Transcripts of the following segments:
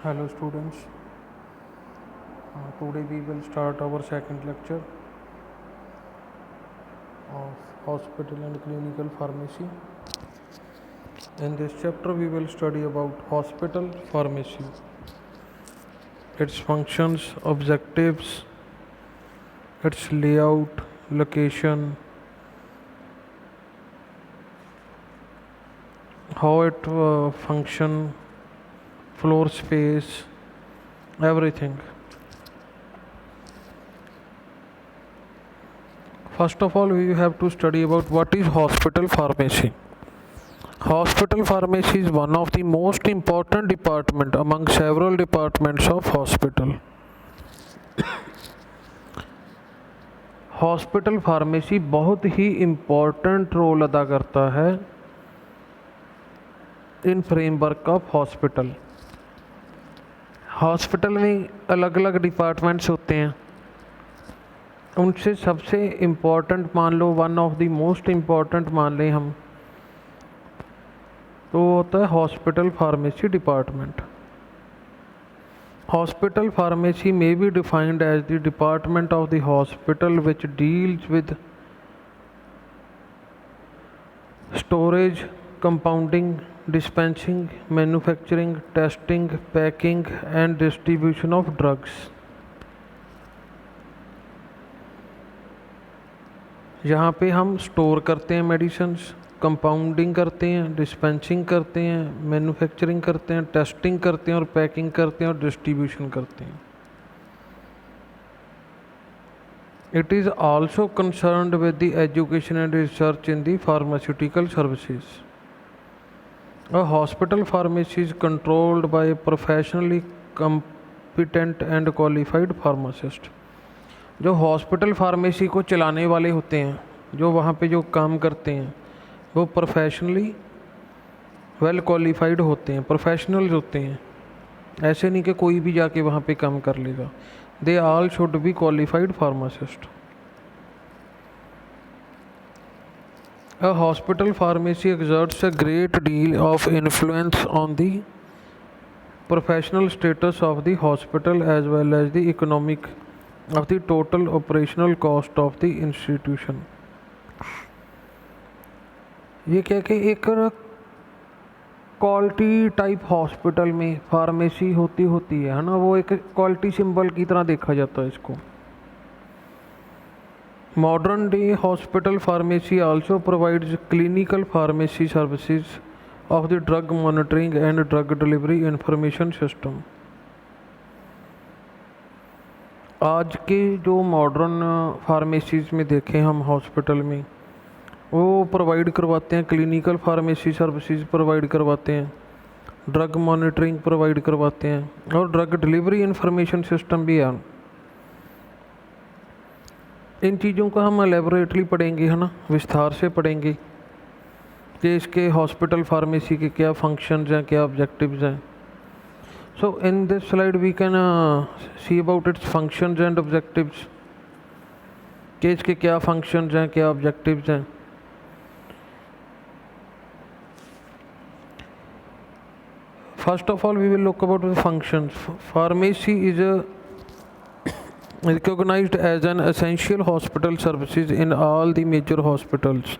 Hello students, today we will start our second lecture of hospital and clinical pharmacy. In this chapter we will study about hospital pharmacy, its functions, objectives, its layout, location, how it function, floor space, everything. First of all, we have to study about what is hospital pharmacy. Hospital pharmacy is one of the most important department among several departments of hospital. Hospital pharmacy बहुत ही important role अदा करता है इन framework of hospital. Hospital में अलग अलग departments होते हैं, उनसे सबसे इम्पोर्टेंट मान लो, one of the most important मान लें हम, तो होता है hospital pharmacy department. Hospital pharmacy may be defined as the department of the hospital which deals with storage, compounding, dispensing, manufacturing, testing, packing and distribution of drugs। यहाँ पे हम store करते हैं मेडिसिन्स, कंपाउंडिंग करते हैं, डिस्पेंसिंग करते हैं, manufacturing करते हैं, टेस्टिंग करते हैं और पैकिंग करते हैं और डिस्ट्रीब्यूशन करते हैं। It is also concerned with the education and research in the pharmaceutical services. A hospital pharmacy is controlled by professionally competent and qualified pharmacist. जो हॉस्पिटल फार्मेसी को चलाने वाले होते हैं, जो वहाँ पे जो काम करते हैं, वो प्रोफेशनली वेल क्वालिफाइड होते हैं, प्रोफेशनल्स होते हैं। ऐसे नहीं कि कोई भी जाके वहाँ पे काम कर लेगा। They all should be qualified pharmacist. A hospital pharmacy exerts a great deal of influence on the professional status of the hospital as well as the economic of the total operational cost of the institution। ये क्या कि एक quality type hospital में pharmacy होती है ना, वो एक क्वालिटी सिंबल की तरह देखा जाता है इसको। Modern day hospital pharmacy also provides clinical pharmacy services of the drug monitoring and drug delivery information system. आज के जो मॉडर्न फार्मेसीज़ में देखें हम हॉस्पिटल में, वो प्रोवाइड करवाते हैं क्लिनिकल फार्मेसी सर्विसेज प्रोवाइड करवाते हैं, ड्रग मॉनिटरिंग प्रोवाइड करवाते हैं और ड्रग डिलीवरी इंफॉर्मेशन सिस्टम भी है। इन चीज़ों का हम एलेबोरेटली पढ़ेंगे, है ना, विस्तार से पढ़ेंगे कि इसके हॉस्पिटल फार्मेसी के क्या फंक्शंस हैं, क्या ऑब्जेक्टिव्स हैं। So in this slide we can see about its functions and objectives, कि इसके क्या functions हैं, क्या objectives हैं। First of all we will look about the functions। Pharmacy is recognized as an essential hospital services in all the major hospitals।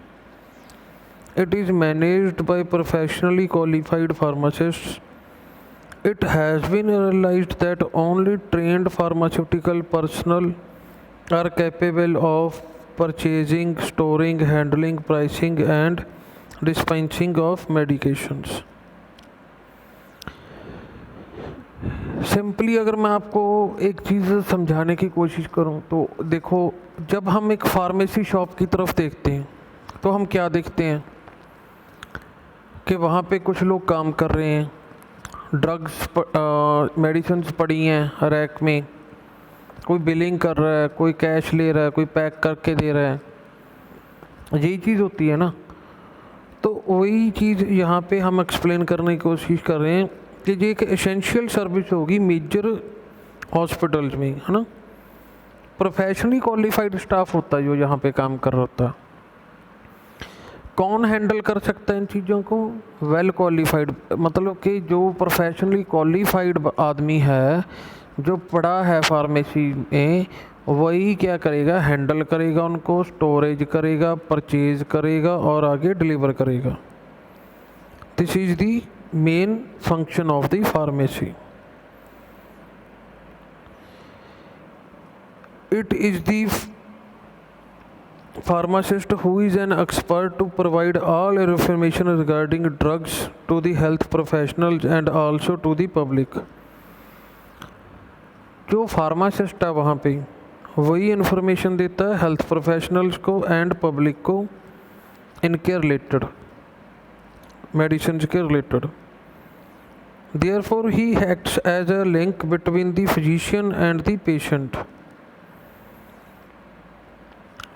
It is managed by professionally qualified pharmacists। It has been realized that only trained pharmaceutical personnel are capable of purchasing, storing, handling, pricing and dispensing of medications। Simply अगर मैं आपको एक चीज़ समझाने की कोशिश करूं तो देखो, जब हम एक फार्मेसी शॉप की तरफ देखते हैं तो हम क्या देखते हैं कि वहाँ पे कुछ लोग काम कर रहे हैं, ड्रग्स मेडिसिन्स पड़ी हैं रैक में, कोई बिलिंग कर रहा है, कोई कैश ले रहा है, कोई पैक करके दे रहा है। यही चीज़ होती है ना। तो वही चीज़ यहाँ पे हम एक्सप्लेन करने की कोशिश कर रहे हैं कि ये एक एसेंशियल सर्विस होगी मेजर हॉस्पिटल्स में, है ना। प्रोफेशनली क्वालिफाइड स्टाफ होता है जो यहाँ पे काम कर रहा होता है। कौन हैंडल कर सकता है इन चीज़ों को? वेल क्वालिफाइड, मतलब कि जो प्रोफेशनली क्वालिफाइड आदमी है, जो पढ़ा है फार्मेसी में, वही क्या करेगा, हैंडल करेगा उनको, स्टोरेज करेगा, परचेज करेगा और आगे डिलीवर करेगा। This is the main function of the pharmacy. It is the pharmacist who is an expert to provide all information regarding drugs to the health professionals and also to the public। जो pharmacist है वहाँ पे वही information देता है health professionals को and public को इनके रिलेटेड, मेडिसिन के related. Therefore he acts as a link between the physician and the patient.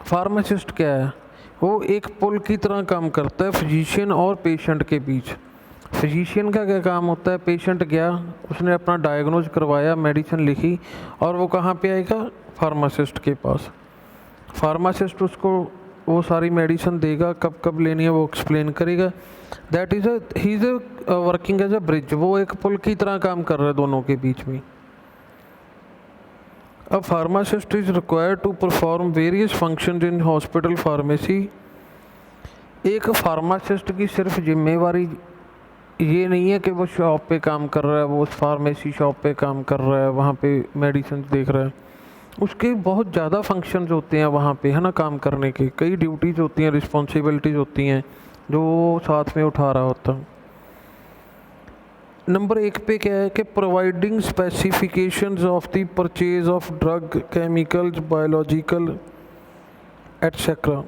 Pharmacist क्या है? वो एक पुल की तरह काम करता है फिजिशियन और पेशेंट के बीच। फिजिशियन का क्या काम होता है? पेशेंट गया, उसने अपना डायग्नोज करवाया, मेडिसिन लिखी, और वो कहाँ पे आएगा? फार्मासिस्ट के पास। फार्मासिस्ट उसको वो सारी मेडिसिन देगा, कब कब लेनी है वो एक्सप्लेन करेगा। That is he is working as a bridge. वो एक पुल की तरह काम कर रहा है दोनों के बीच में। A pharmacist is required to perform various functions in hospital pharmacy। एक फार्मासिस्ट की सिर्फ जिम्मेवारी ये नहीं है कि वो शॉप पे काम कर रहा है, वो उस फार्मेसी शॉप पे काम कर रहा है, वहाँ पे मेडिसिन देख रहा है। उसके बहुत ज़्यादा फंक्शंस होते हैं वहाँ पे, है ना, काम करने के कई ड्यूटीज़ होती हैं, रिस्पॉन्सिबिलिटीज़ होती हैं जो वो साथ में उठा रहा होता है। नंबर 1 पे क्या है कि providing specifications of the purchase of drug, chemicals, biological etcetera.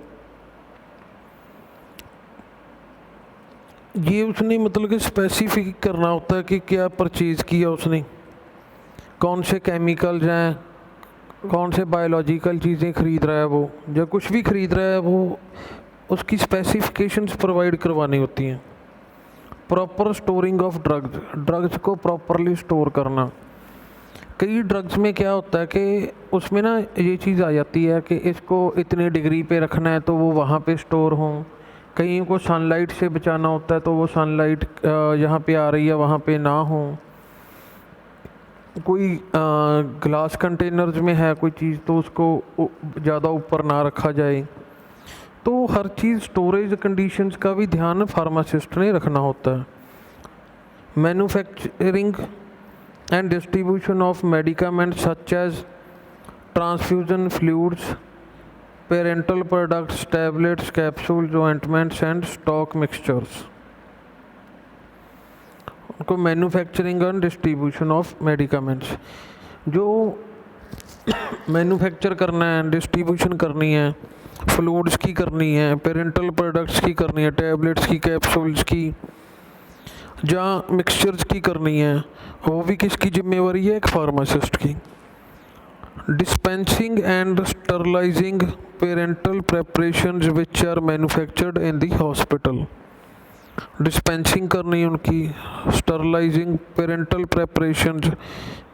ये उसने मतलब कि स्पेसिफिक करना होता है कि क्या परचेज किया उसने, कौन से केमिकल्स हैं, कौन से बायोलॉजिकल चीज़ें ख़रीद रहा है वो, जो कुछ भी ख़रीद रहा है वो उसकी स्पेसिफिकेशंस प्रोवाइड करवानी होती हैं। Proper storing of drugs, drugs को प्रॉपरली स्टोर करना। कई ड्रग्स में क्या होता है कि उसमें ना ये चीज़ आ जाती है कि इसको इतने डिग्री पे रखना है तो वो वहाँ पे स्टोर हों। कहीं को सनलाइट से बचाना होता है तो वो सनलाइट यहाँ पे आ रही है वहाँ पे ना हो। कोई ग्लास कंटेनर्स में है कोई चीज़ तो उसको ज़्यादा ऊपर ना रखा जाए। तो हर चीज़ स्टोरेज कंडीशंस का भी ध्यान फार्मासिस्ट ने रखना होता है। Manufacturing and distribution of medicaments such as transfusion fluids, parental products, tablets, capsules, ointments and stock mixtures. उनको manufacturing and distribution of medicaments, जो मैन्युफैक्चर करना है, डिस्ट्रीब्यूशन करनी है, फ्लूइड्स की करनी है, पेरेंटल प्रोडक्ट्स की करनी है, टैबलेट्स की, कैप्सूल्स की, जहाँ मिक्सचर्स की करनी है, वो भी किसकी जिम्मेवारी है? एक फार्मासिस्ट की। Dispensing and sterilising parenteral preparations which are manufactured in the hospital. Dispensing करनी है उनकी, स्टरलाइजिंग पेरेंटल प्रेपरेशंस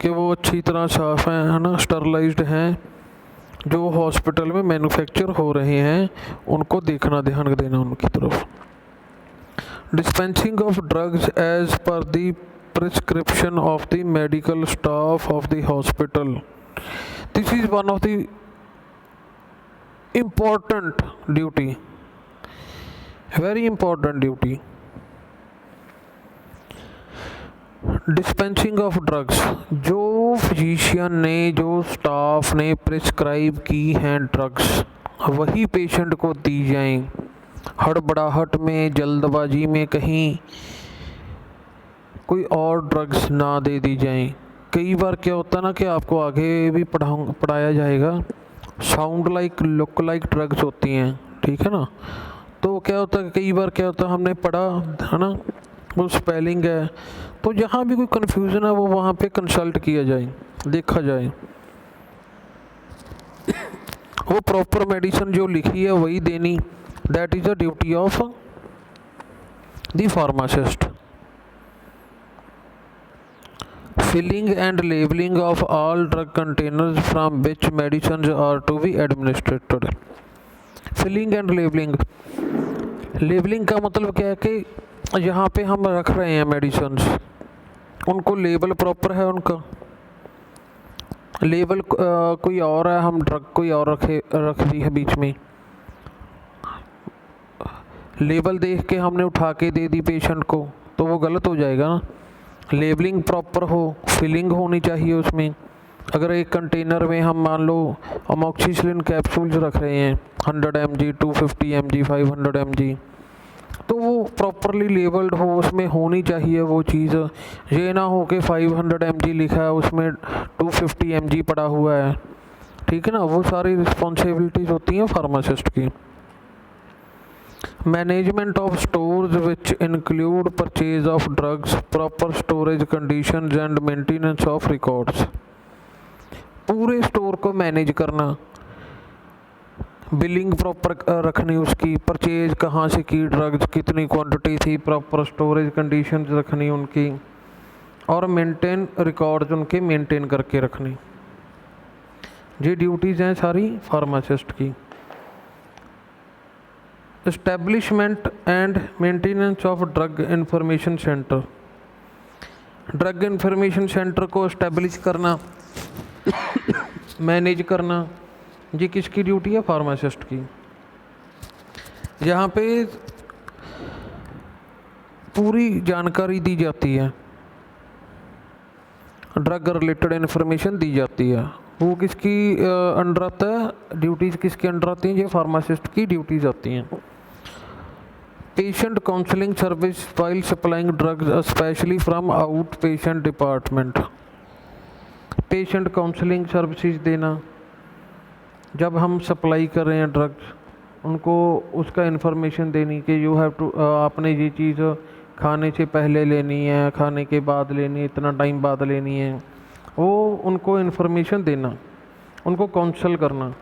कि वो अच्छी तरह साफ़ हैं, है ना, स्टरलाइज्ड हैं, जो हॉस्पिटल में मैन्युफैक्चर हो रहे हैं उनको देखना, ध्यान देना उनकी तरफ। Dispensing of drugs as per the prescription of the medical staff of the hospital. This is one of the important duty, very important duty. Dispensing of drugs, जो फिजिशियन ने, जो स्टाफ ने प्रिस्क्राइब की हैं ड्रग्स, वही patient को दी जाएं। हड़बड़ाहट में, जल्दबाजी में कहीं कोई और ड्रग्स ना दे दी जाएं। कई बार क्या होता है ना कि आपको आगे भी पढ़ाया जाएगा, sound like, look like drugs होती हैं, ठीक है ना। तो क्या होता है, कई बार क्या होता है, हमने पढ़ा है ना, वो स्पेलिंग है, तो जहाँ भी कोई कन्फ्यूज़न है वो वहाँ पे कंसल्ट किया जाए, देखा जाए, वो प्रॉपर मेडिसिन जो लिखी है वही देनी। That is the duty of the pharmacist. Filling and labelling of all drug containers from which medicine are to be administered. Filling and labelling, labelling का मतलब क्या है कि यहाँ पे हम रख रहे हैं मेडिसिन्स, उनको लेबल प्रॉपर है, उनका लेबल कोई और है, हम ड्रग कोई और रख दी है बीच में, लेबल देख के हमने उठा के दे दी पेशेंट को, तो वो गलत हो जाएगा ना। लेबलिंग प्रॉपर हो, फिलिंग होनी चाहिए उसमें। अगर एक कंटेनर में हम मान लो अमोक्सिसिलिन कैप्सूल्स रख रहे हैं 100 mg, 250 mg, 500 mg, तो वो प्रॉपरली लेबल्ड हो, उसमें होनी चाहिए वो चीज़। ये ना हो कि 500 mg लिखा है, उसमें 250 mg पड़ा हुआ है, ठीक है ना। वो सारी रिस्पॉन्सिबिलिटीज़ होती हैं फार्मासिस्ट की। Management of stores which include purchase of drugs, proper storage conditions and maintenance of records. पूरे स्टोर को मैनेज करना, बिलिंग प्रॉपर रखनी उसकी, परचेज कहाँ से की ड्रग्स, कितनी क्वांटिटी थी, प्रॉपर स्टोरेज कंडीशंस रखनी उनकी, और मेंटेन रिकॉर्ड्स उनके मेंटेन करके रखनी। ये ड्यूटीज़ हैं सारी फार्मासिस्ट की। Establishment and maintenance of drug information centre. Drug information centre को एस्टेब्लिश करना, मैनेज करना, ये किसकी ड्यूटी है? फार्मासिस्ट की। यहाँ पे पूरी जानकारी दी जाती है, ड्रग रिलेटेड इन्फॉर्मेशन दी जाती है। वो किसकी अंडर आता है? ड्यूटीज़ किसके अंडर आती हैं? ये फार्मासिस्ट की ड्यूटीज़ आती हैं। Patient counselling service while supplying drugs specially from out patient department. Patient counselling services देना, जब हम सप्लाई कर रहे हैं ड्रग्स, उनको उसका इन्फॉर्मेशन देनी कि यू हैव टू, आपने ये चीज़ खाने से पहले लेनी है, खाने के बाद लेनी है, इतना टाइम बाद लेनी है, वो उनको इन्फॉर्मेशन देना, उनको काउंसल करना।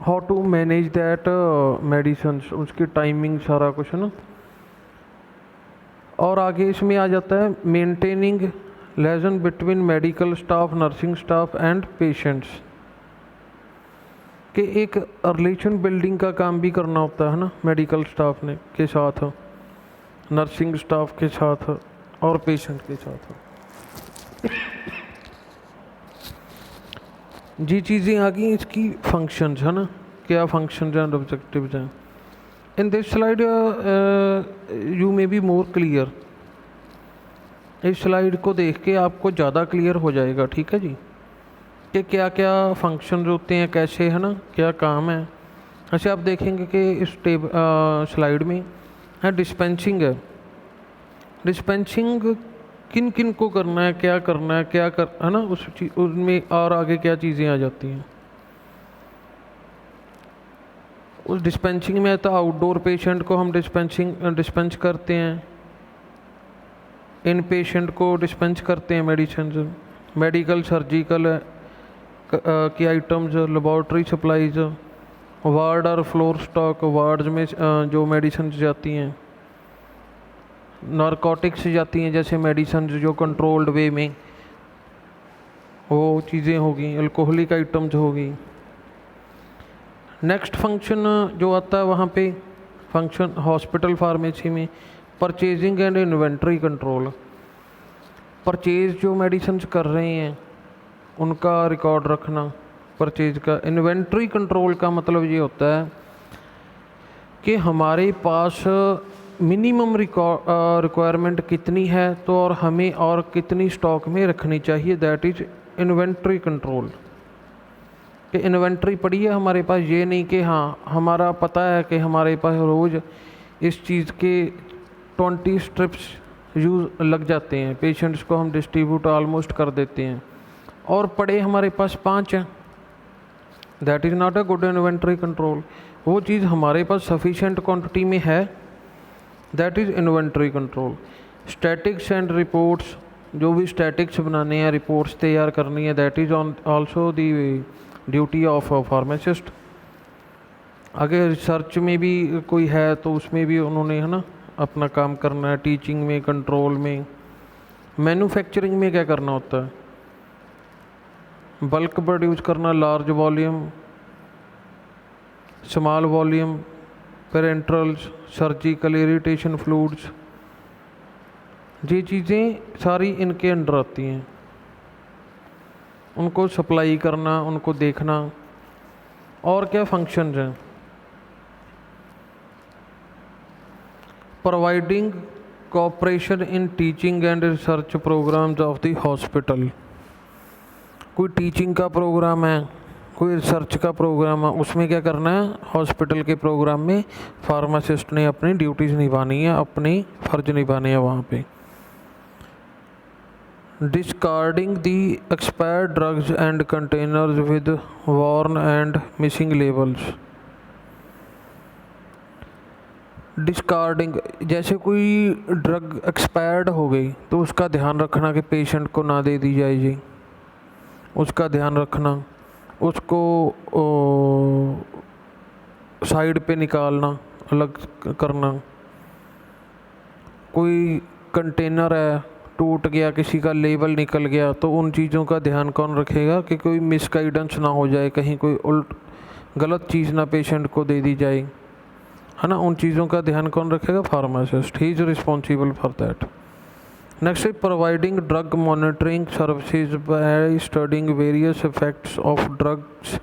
How to manage that medicine, उसकी टाइमिंग सारा कुछ ना। और आगे इसमें आ जाता है maintaining liaison between medical staff, nursing staff and patients, कि एक रिलेशन बिल्डिंग का काम भी करना होता है ना मेडिकल स्टाफ ने के साथ, नर्सिंग स्टाफ के साथ और पेशेंट के साथ। जी चीज़ें आ गई इसकी फंक्शंस, है ना, क्या फंक्शंस एंड ऑब्जेक्टिव्स हैं। इन this slide you may be more clear. इस स्लाइड को देख के आपको ज़्यादा क्लियर हो जाएगा, ठीक है जी, कि क्या क्या फंक्शन होते हैं, कैसे, है ना, क्या काम है। ऐसे आप देखेंगे कि इस स्लाइड में है डिस्पेंसिंग है। डिस्पेंसिंग किन किन को करना है, क्या करना है, क्या कर, है ना, उसमें और आगे क्या चीज़ें आ जाती हैं। उस डिस्पेंसिंग में तो आउटडोर पेशेंट को हम डिस्पेंस करते हैं, इन पेशेंट को डिस्पेंस करते हैं मेडिसिन, मेडिकल सर्जिकल की आइटम्स, लेबॉर्ट्री सप्लाईज, वार्ड और फ्लोर स्टॉक, वार्ड्स में जो मेडिसिन जाती हैं, नारकोटिक्स जाती हैं, जैसे मेडिसिन जो कंट्रोल्ड वे में, वो चीज़ें होगी, अल्कोहलिक आइटम्स होगी। नेक्स्ट फंक्शन जो आता है वहाँ पे फंक्शन हॉस्पिटल फार्मेसी में, purchasing and inventory control. Purchase जो मेडिसिन कर रहे हैं उनका रिकॉर्ड रखना, परचेज का। इन्वेंट्री कंट्रोल का मतलब ये होता है कि हमारे पास मिनिमम रिक्वायरमेंट कितनी है, तो और हमें और कितनी स्टॉक में रखनी चाहिए, दैट इज़ इन्वेंट्री कंट्रोल। कि इन्वेंट्री पड़ी है हमारे पास, ये नहीं कि हाँ हमारा पता है कि हमारे पास रोज़ इस चीज़ के 20 स्ट्रिप्स यूज़ लग जाते हैं, पेशेंट्स को हम डिस्ट्रीब्यूट ऑलमोस्ट कर देते हैं, और पड़े हमारे पास 5 हैं, that is not a good inventory control. वो चीज़ हमारे पास सफिशेंट क्वांटिटी में है, that is inventory control. Statics and reports, जो भी स्टैटिक्स बनाने हैं, रिपोर्ट्स तैयार करनी है, that is also the duty of pharmacist. अगर रिसर्च में भी कोई है तो उसमें भी उन्होंने, है ना, अपना काम करना है, टीचिंग में, कंट्रोल में। मैन्युफैक्चरिंग में क्या करना होता है? बल्क प्रोड्यूस करना, large volume, small volume, parenterals, surgical irritation fluids, ये चीज़ें सारी इनके अंडर आती हैं। उनको सप्लाई करना, उनको देखना। और क्या फंक्शंस हैं? Providing cooperation in teaching and research programmes of the hospital. कोई टीचिंग का प्रोग्राम है, कोई रिसर्च का प्रोग्राम है, उसमें क्या करना है? हॉस्पिटल के प्रोग्राम में फार्मासिस्ट ने अपनी ड्यूटीज़ निभानी है, अपनी फ़र्ज निभाने हैं वहाँ पे। Discarding the expired drugs and containers with worn and missing labels. Discarding, जैसे कोई ड्रग एक्सपायर्ड हो गई तो उसका ध्यान रखना कि पेशेंट को ना दे दी जाए जी, उसका ध्यान रखना, उसको साइड पे निकालना, अलग करना। कोई कंटेनर है, टूट गया, किसी का लेबल निकल गया, तो उन चीज़ों का ध्यान कौन रखेगा कि कोई मिसगाइडेंस ना हो जाए, कहीं कोई गलत चीज़ ना पेशेंट को दे दी जाए, है ना। उन चीज़ों का ध्यान कौन रखेगा? Pharmacist, he is responsible for that. Next है providing drug monitoring services by studying various effects of drugs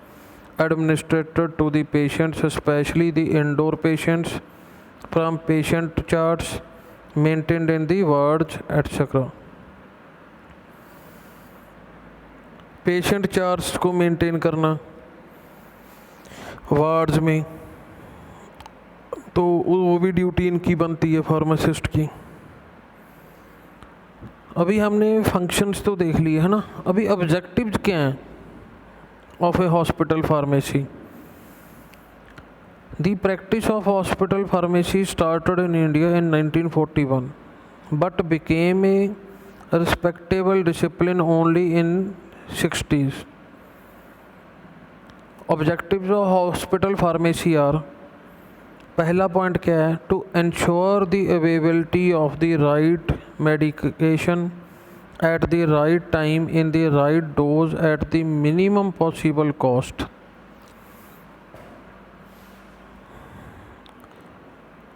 administered to the patients, especially the indoor patients, from patient charts maintained in the wards, etc. Patient charts को maintain करना wards में, तो वो भी duty इनकी बनती है pharmacist की। अभी हमने फंक्शंस तो देख लिए, है ना। अभी ऑब्जेक्टिव्स क्या हैं of a hospital pharmacy? The practice of hospital pharmacy started in India in 1941 but became a respectable discipline only in 60s. Objectives of hospital pharmacy are, पहला पॉइंट क्या है? To ensure the availability of the right medication at the right time in the right dose at the minimum possible cost.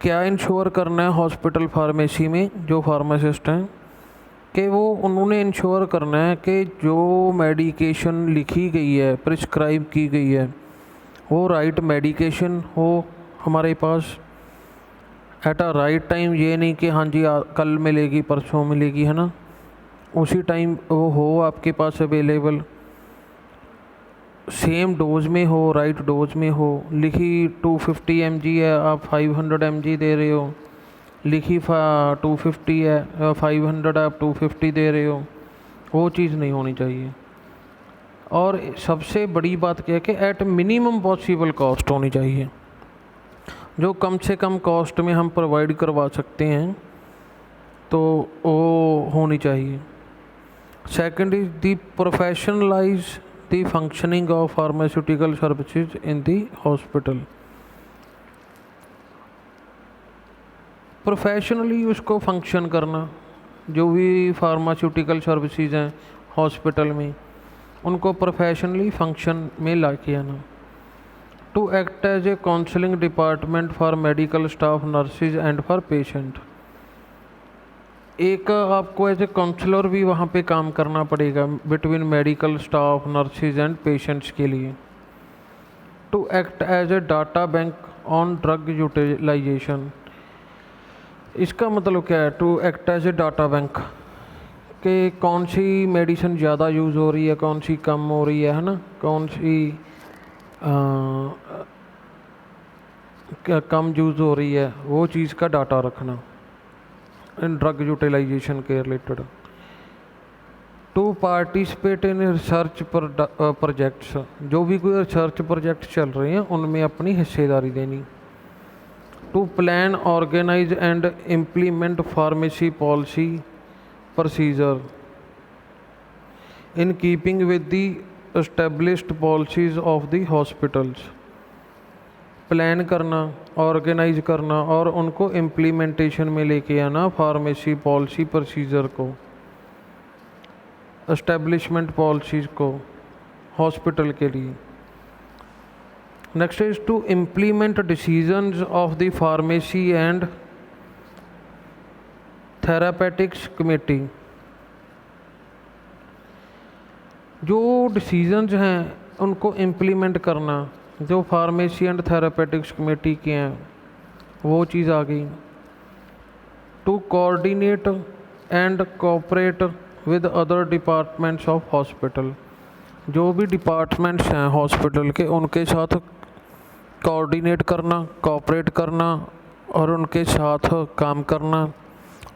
क्या ensure करना है hospital pharmacy में जो pharmacist हैं कि वो उन्होंने इंश्योर करना है कि जो मेडिकेशन लिखी गई है, प्रिस्क्राइब की गई है, वो राइट मेडिकेशन हो हमारे पास एट अ राइट टाइम। ये नहीं कि हाँ जी कल मिलेगी, परसों मिलेगी, है ना, उसी टाइम वो हो आपके पास अवेलेबल, सेम डोज में हो, राइट डोज में हो। लिखी 250 mg है, आप 500 mg दे रहे हो, लिखी 250 है, 500 आप 250 दे रहे हो, वो चीज़ नहीं होनी चाहिए। और सबसे बड़ी बात क्या है कि एट मिनिमम पॉसिबल कॉस्ट होनी चाहिए, जो कम से कम कॉस्ट में हम प्रोवाइड करवा सकते हैं तो वो होनी चाहिए। Second is the professionalize the functioning of pharmaceutical services in the hospital. Professionally उसको फंक्शन करना, जो भी फार्मास्यूटिकल सर्विसेज हैं हॉस्पिटल में, उनको प्रोफेशनली फंक्शन में ला के आना। To act as a counselling department for medical staff, nurses and for patient. एक आपको एज ए काउंसलर भी वहाँ पे काम करना पड़ेगा between medical staff, nurses and patients के लिए। To act as a data bank on drug utilization. इसका मतलब क्या है? To act as a data bank, कि कौन सी मेडिसिन ज़्यादा यूज़ हो रही है, कौन सी कम हो रही है ना, कौन सी कम यूज़ हो रही है, वो चीज़ का डाटा रखना इन ड्रग यूटिलाइजेशन के related. To participate in research projects, जो भी कोई रिसर्च प्रोजेक्ट चल रहे हैं उनमें अपनी हिस्सेदारी देनी। To plan, organise and implement pharmacy policy procedure in keeping with the established policies of the hospitals. Plan करना, ऑर्गेनाइज करना और उनको इम्प्लीमेंटेशन में लेके आना फार्मेसी पॉलिसी प्रोसीजर को, एस्टेब्लिशमेंट पॉलिसीज़ को हॉस्पिटल के लिए। Next is to implement decisions of the pharmacy and therapeutics committee. जो डिसीजंस हैं उनको इम्प्लीमेंट करना जो फार्मेसी एंड थेरापेटिक्स कमेटी के हैं, वो चीज़ आ गई. To coordinate and cooperate with other departments of hospital. जो भी डिपार्टमेंट्स हैं हॉस्पिटल के, उनके साथ कोऑर्डिनेट करना, कोऑपरेट करना और उनके साथ काम करना.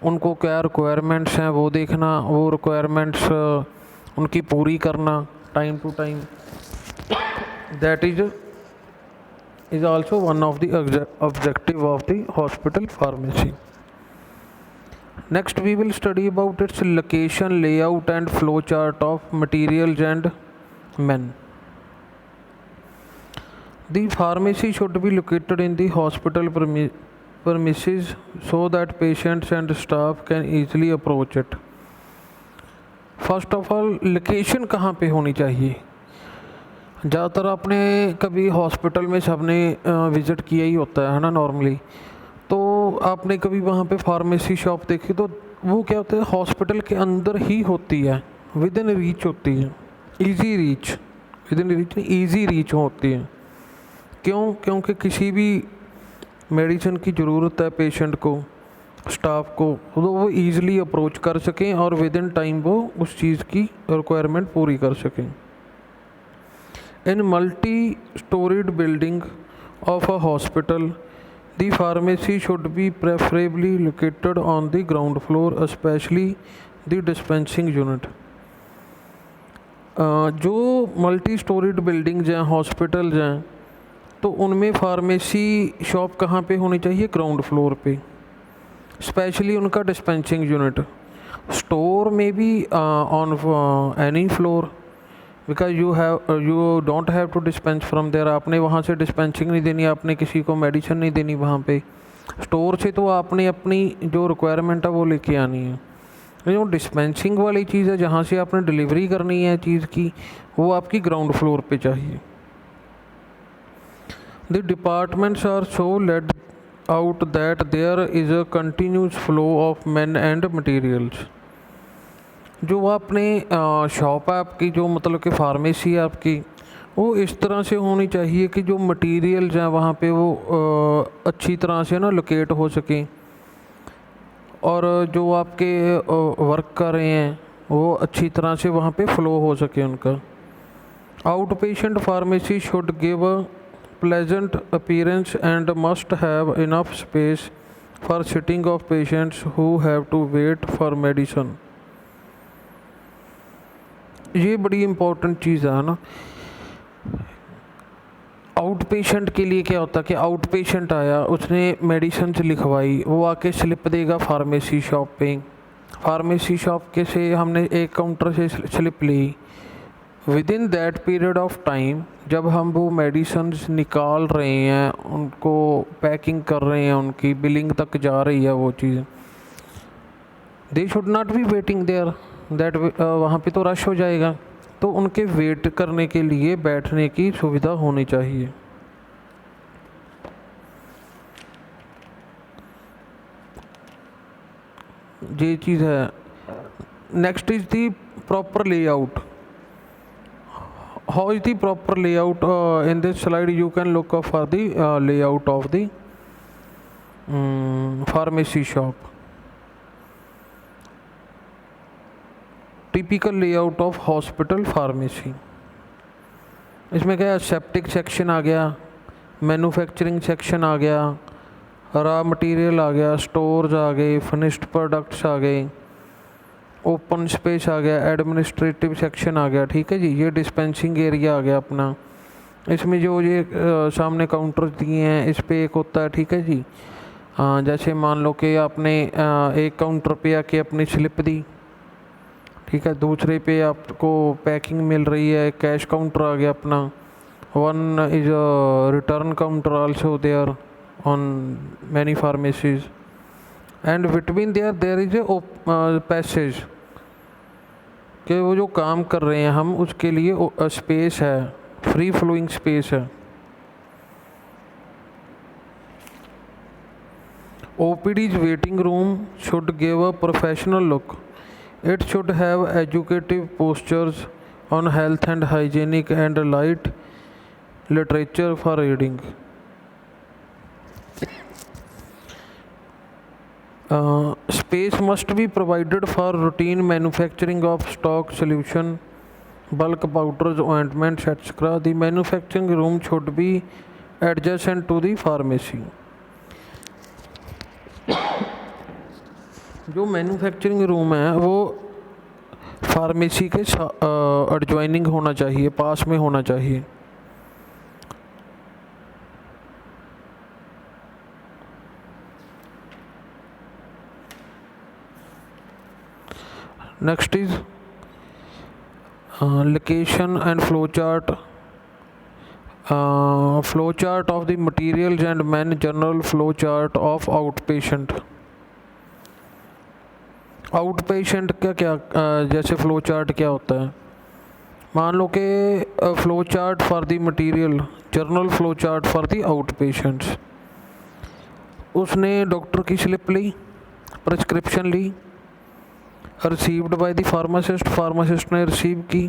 उनको क्या रिक्वायरमेंट्स हैं वो देखना, वो रिक्वायरमेंट्स उनकी पूरी करना time to time. That is also one of the objective of the hospital pharmacy. Next we will study about its location, layout and flow chart of materials and men. The pharmacy should be located in the hospital premises so that patients and staff can easily approach it. First of all location कहाँ पे होनी चाहिए. ज़्यादातर आपने कभी hospital में सबने visit किया ही होता है ना नॉर्मली. तो आपने कभी वहाँ पे फार्मेसी शॉप देखी तो वो क्या होता है, हॉस्पिटल के अंदर ही होती है, विद इन रीच होती है, ईजी रीच होती है. क्यों? क्योंकि किसी भी मेडिसिन की ज़रूरत है पेशेंट को, स्टाफ को, तो वो ईज़िली अप्रोच कर सकें और विद इन टाइम वो उस चीज़ की रिक्वायरमेंट पूरी कर सकें. In multi storeyed building of a hospital the pharmacy should be preferably located on the ground floor, specially the dispensing unit. जो मल्टी स्टोरीड बिल्डिंग्स हैं, हॉस्पिटल्स हैं, तो उनमें फार्मेसी शॉप कहाँ पे होनी चाहिए, ग्राउंड फ्लोर पे, स्पेशली उनका डिस्पेंसिंग यूनिट. स्टोर में भी on any floor, because you don't have to dispense from there. आपने वहाँ से डिस्पेंसिंग नहीं देनी, आपने किसी को मेडिसिन नहीं देनी वहाँ पे. स्टोर से तो आपने अपनी जो रिक्वायरमेंट है वो लेके आनी है. जो डिस्पेंसिंग वाली चीज़ है, जहाँ से आपने डिलीवरी करनी है चीज़ की, वो आपकी ग्राउंड फ्लोर पे चाहिए. The departments are so laid out that there is a continuous flow of man and materials. जो आपने शॉप है आपकी, जो मतलब कि फार्मेसी है आपकी, वो इस तरह से होनी चाहिए कि जो मटीरियल्स हैं वहाँ पे वो अच्छी तरह से ना लोकेट हो सकें, और जो आपके वर्क कर रहे हैं वो अच्छी तरह से वहाँ पे फ्लो हो सके उनका. Out patient pharmacy should give a pleasant appearance and must have enough space for sitting of patients who have to wait for medicine. ये बड़ी इम्पोर्टेंट चीज़ है ना. आउट पेशेंट के लिए क्या होता है कि आउट पेशेंट आया, उसने मेडिसिन लिखवाई, वो आके स्लिप देगा फार्मेसी शॉप पे. फार्मेसी शॉप के से हमने एक काउंटर से स्लिप ली. Within that period of time जब हम वो मेडिसिन निकाल रहे हैं, उनको पैकिंग कर रहे हैं, उनकी बिलिंग तक जा रही है वो चीज़, they should not be waiting there that. वहाँ पे तो रश हो जाएगा, तो उनके वेट करने के लिए बैठने की सुविधा होनी चाहिए. ये चीज़ है. Next is the proper layout. How is the proper layout? In this slide you can look for the layout of the pharmacy shop. Typical layout of hospital pharmacy. इसमें क्या, सेप्टिक सेक्शन आ गया, मैन्युफैक्चरिंग सेक्शन आ गया, raw material आ गया, stores आ गए, finished products आ गए, open space आ गया, administrative section आ गया. ठीक है जी. ये डिस्पेंसिंग एरिया आ गया अपना. इसमें जो ये सामने काउंटर दिए हैं, इस पे एक होता है, ठीक है जी. जैसे मान लो कि आपने एक काउंटर पे आके अपनी स्लिप दी, ठीक है, दूसरे पे आपको पैकिंग मिल रही है, कैश काउंटर आ गया अपना. One is return counter also there on many pharmacies, and between there is a passage, कि वो जो काम कर रहे हैं हम उसके लिए स्पेस है, फ्री फ्लोइंग स्पेस है. OPD's waiting room should give a professional look. It should have educative postures on health and hygienic and light literature for reading. Space must be provided for routine manufacturing of stock solution, bulk powders, ointments, etc. The manufacturing room should be adjacent to the pharmacy. जो manufacturing room है वो pharmacy के adjoining होना चाहिए, पास में होना चाहिए. Next is location and flowchart. Flowchart of the materials and man general flowchart of outpatient. Outpatient का क्या जैसे फ्लो चार्ट क्या होता है, मान लो कि flow chart for the material, general flow chart for the outpatients. उसने डॉक्टर की स्लिप ली, प्रिस्क्रिप्शन ली, received by the pharmacist, pharmacist ने रिसीव की,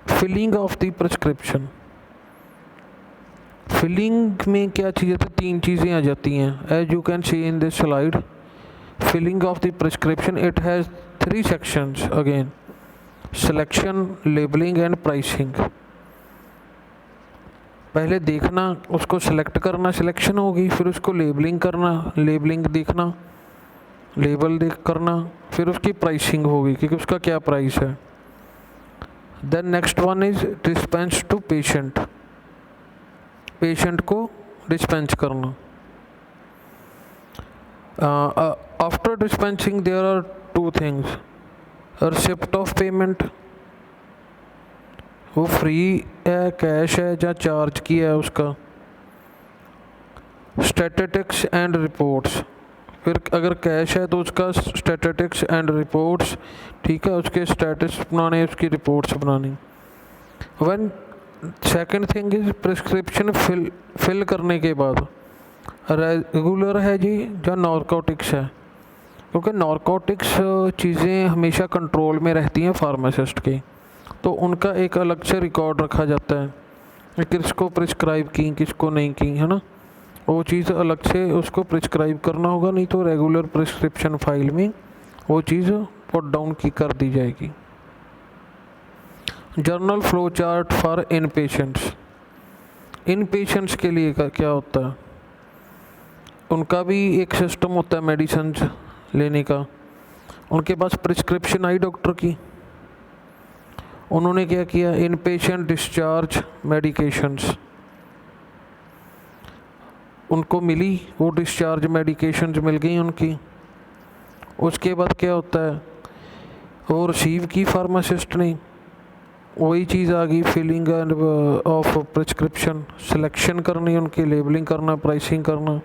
filling of the prescription. Filling में क्या चीज़ें थी, 3 चीज़ें आ जाती हैं as you can see in this slide. Filling of the prescription, it has 3 sections again: selection, labeling and pricing. पहले देखना, उसको सेलेक्ट करना, सिलेक्शन होगी, फिर उसको लेबलिंग करना, लेबलिंग देखना, लेबल देख करना, फिर उसकी प्राइसिंग होगी कि उसका क्या प्राइस है. Then next one is dispense to patient, patient को डिस्पेंस करना. After dispensing there are 2 things: receipt of payment, वो फ्री है, कैश है या चार्ज किया है उसका. स्टैटिस्टिक्स एंड रिपोर्ट्स, फिर अगर कैश है तो उसका स्टैटिस्टिक्स एंड रिपोर्ट्स, ठीक है, उसके स्टेटस बनाने, उसकी रिपोर्ट्स बनानी. One second thing is prescription fill करने के बाद रेगुलर है जी या नारकोटिक्स है, क्योंकि नारकोटिक्स चीज़ें हमेशा कंट्रोल में रहती हैं फार्मासिस्ट की, तो उनका एक अलग से रिकॉर्ड रखा जाता है, किसको प्रिस्क्राइब की, किसको नहीं की, है ना. वो चीज़ अलग से उसको प्रिस्क्राइब करना होगा, नहीं तो रेगुलर प्रिस्क्रिप्शन फाइल में वो चीज़ पुट डाउन की कर दी जाएगी. Journal flow chart for in patients, in patients के लिए क्या होता है, उनका भी एक सिस्टम होता है मेडिसिन लेने का. उनके पास प्रिस्क्रिप्शन आई डॉक्टर की, उन्होंने क्या किया, इन पेशेंट डिस्चार्ज मेडिकेशंस उनको मिली, वो डिस्चार्ज मेडिकेशंस मिल गई उनकी. उसके बाद क्या होता है, वो रिसीव की फार्मासिस्ट ने, वही चीज़ आ गई, filling and of prescription, selection करनी उनकी, लेबलिंग करना, प्राइसिंग करना,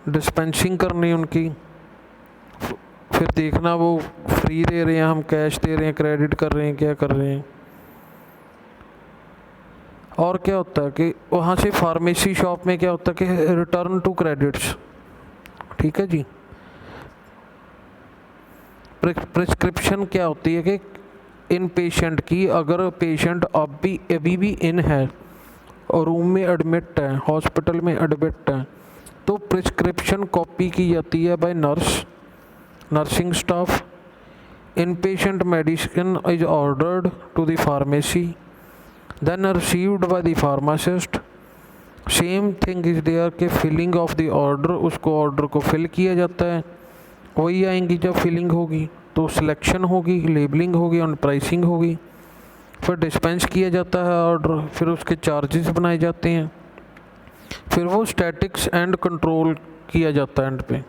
डिस्पेंसिंग करनी उनकी, फिर देखना वो फ्री दे रहे हैं, हम कैश दे रहे हैं, क्रेडिट कर रहे हैं, क्या कर रहे हैं. और क्या होता है कि वहाँ से फार्मेसी शॉप में क्या होता है कि रिटर्न टू क्रेडिट्स, ठीक है जी. प्रिस्क्रिप्शन क्या होती है कि इन पेशेंट की, अगर पेशेंट अभी भी इन है और रूम में एडमिट है, हॉस्पिटल में एडमिट है, तो प्रिस्क्रिप्शन कॉपी की जाती है by nursing staff. In patient medicine is ordered to the pharmacy, then received by the pharmacist. Same thing is there के फिलिंग ऑफ द ऑर्डर, उसको ऑर्डर को फिल किया जाता है, वही आएंगी जब फिलिंग होगी तो सिलेक्शन होगी, लेबलिंग होगी और प्राइसिंग होगी. फिर डिस्पेंस किया जाता है ऑर्डर, फिर उसके चार्जेस बनाए जाते हैं, फिर वो स्टैटिक्स एंड कंट्रोल किया जाता है एंड पे.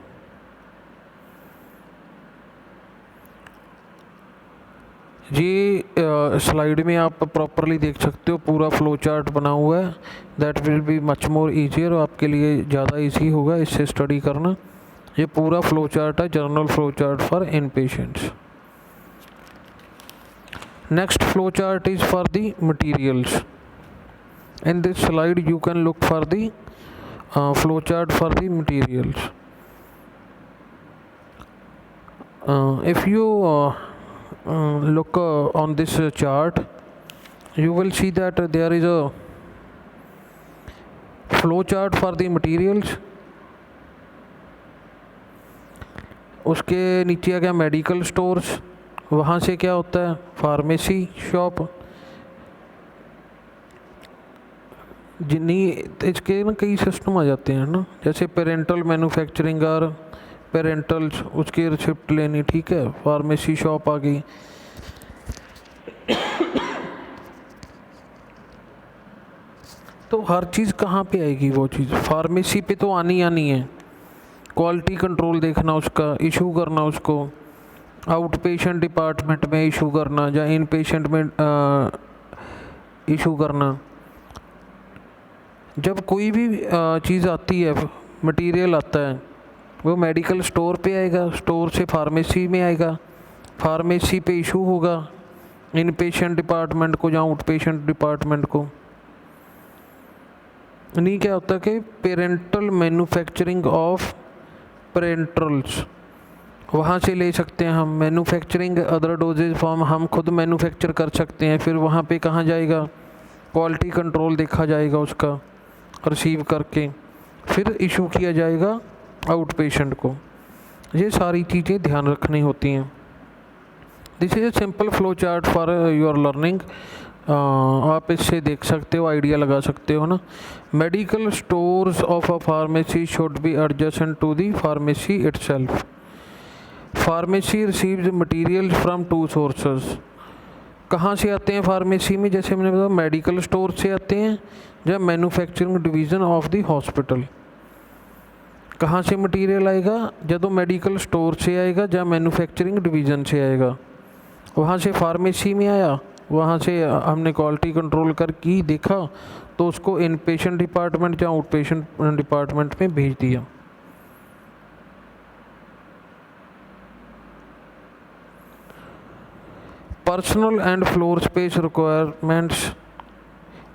जी स्लाइड में आप प्रॉपरली देख सकते हो, पूरा फ्लो चार्ट बना हुआ है. That will be much more easier, आपके लिए ज़्यादा इजी होगा इससे स्टडी करना. ये पूरा फ्लो चार्ट है, journal flow chart for in patients. Next flow chart is for the materials. In this slide you can look for the flow chart for the materials. If you look on this chart, you will see that there is a flow chart for the materials. उसके नीचे आ गया medical stores, वहाँ से क्या होता है pharmacy shop. जिन्हीं इसके ना कई सिस्टम आ जाते हैं ना, जैसे पेरेंटल मैन्युफैक्चरिंग और पेरेंटल्स, उसकी रिसिप्ट लेनी, ठीक है, फार्मेसी शॉप आ गई। तो हर चीज़ कहाँ पे आएगी, वो चीज़ फार्मेसी पे तो आनी है। क्वालिटी कंट्रोल देखना, उसका इशू करना, उसको आउट पेशेंट डिपार्टमेंट में इशू करना या इन पेशेंट में इशू करना। जब कोई भी चीज़ आती है, मटेरियल आता है, वो मेडिकल स्टोर पे आएगा, स्टोर से फार्मेसी में आएगा, फार्मेसी पे इशू होगा इन पेशेंट डिपार्टमेंट को या आउट पेशेंट डिपार्टमेंट को। नहीं क्या होता है कि पेरेंटल मैन्युफैक्चरिंग ऑफ पेरेंटल्स, वहाँ से ले सकते हैं हम। मैन्युफैक्चरिंग अदर डोजेज फॉर्म हम खुद मैन्युफैक्चर कर सकते हैं। फिर वहाँ पे कहाँ जाएगा, क्वालिटी कंट्रोल देखा जाएगा उसका, रिसीव करके फिर इशू किया जाएगा आउट पेशेंट को। ये सारी चीज़ें ध्यान रखनी होती हैं। This is a simple flow chart for your learning. आप इससे देख सकते हो, आइडिया लगा सकते हो ना। Medical stores of a pharmacy should be adjacent to the pharmacy itself. Pharmacy receives material from two sources. कहाँ से आते हैं फार्मेसी में, जैसे मैंने बताया मेडिकल स्टोर से आते हैं या manufacturing division of the hospital. कहाँ से मटेरियल आएगा, जब तो मेडिकल स्टोर से आएगा या मैन्युफैक्चरिंग डिवीज़न से आएगा। वहाँ से फार्मेसी में आया, वहाँ से हमने क्वालिटी कंट्रोल कर की देखा, तो उसको इन पेशेंट डिपार्टमेंट या आउट पेशेंट डिपार्टमेंट में भेज दिया। Personal and floor space requirements